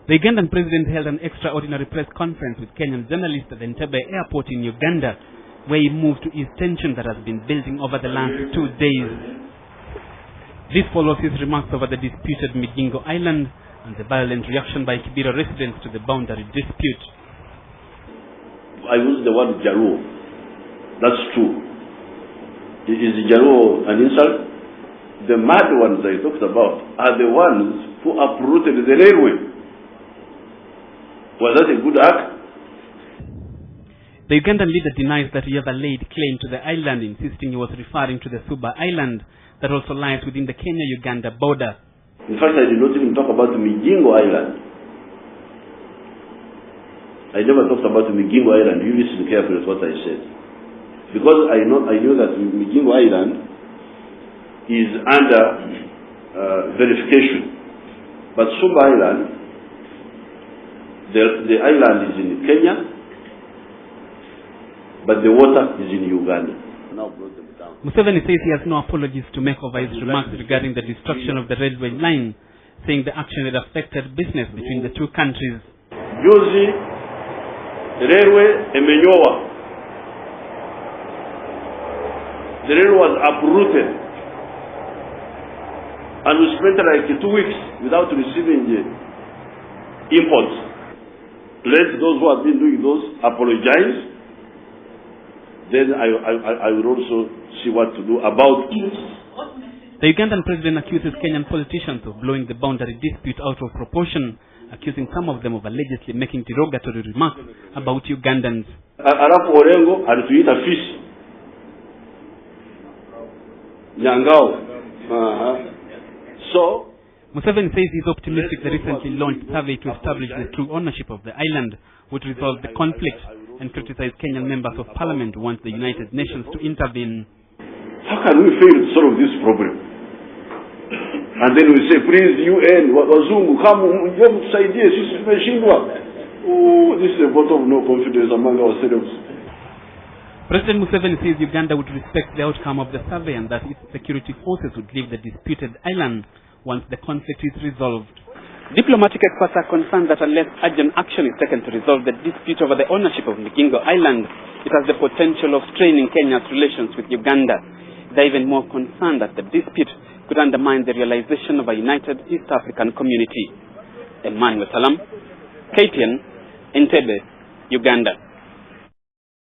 The Ugandan president held an extraordinary press conference with Kenyan journalists at the Entebbe airport in Uganda, where he moved to ease tension that has been building over the last 2 days. This follows his remarks over the disputed Migingo Island and the violent reaction by Kibera residents to the boundary dispute. I use the word Jaruo. That's true. Is Jaruo an insult? The mad ones I talked about are the ones who uprooted the railway. Was that a good act? The Ugandan leader denies that he ever laid claim to the island, insisting he was referring to the Suba Island that also lies within the Kenya-Uganda border. In fact, I did not even talk about Migingo Island. I never talked about Migingo Island. You listen carefully to what I said. Because I knew that Migingo Island is under verification. But Suba Island, the island is in Kenya, but the water is in Uganda. Now brought them down. Museveni says he has no apologies to make over his remarks regarding the destruction of the railway line, saying the action had affected business between the two countries. Juzi, railway emenyowa. The railway was uprooted. And we spent like 2 weeks without receiving the imports. Let those who have been doing those apologize. Then I will also see what to do about it. The Ugandan president accuses Kenyan politicians of blowing the boundary dispute out of proportion, accusing some of them of allegedly making derogatory remarks about Ugandans. Alafu Orengo alituita fish. Nyangao. So Museveni says he is optimistic the recently launched survey to establish the true ownership of the island would resolve the conflict, and criticized Kenyan members of parliament who want the United Nations to intervene. How can we fail to solve this problem? And then we say, please, UN, wazungu, come, msaidie, sisi tumeshindwa. This is a vote of no confidence among ourselves. President Museveni says Uganda would respect the outcome of the survey and that its security forces would leave the disputed island once the conflict is resolved. Diplomatic experts are concerned that unless urgent action is taken to resolve the dispute over the ownership of Migingo Island, it has the potential of straining Kenya's relations with Uganda. They are even more concerned that the dispute could undermine the realization of a united East African community. Emmanuel Salam, KTN, Entebbe, Uganda.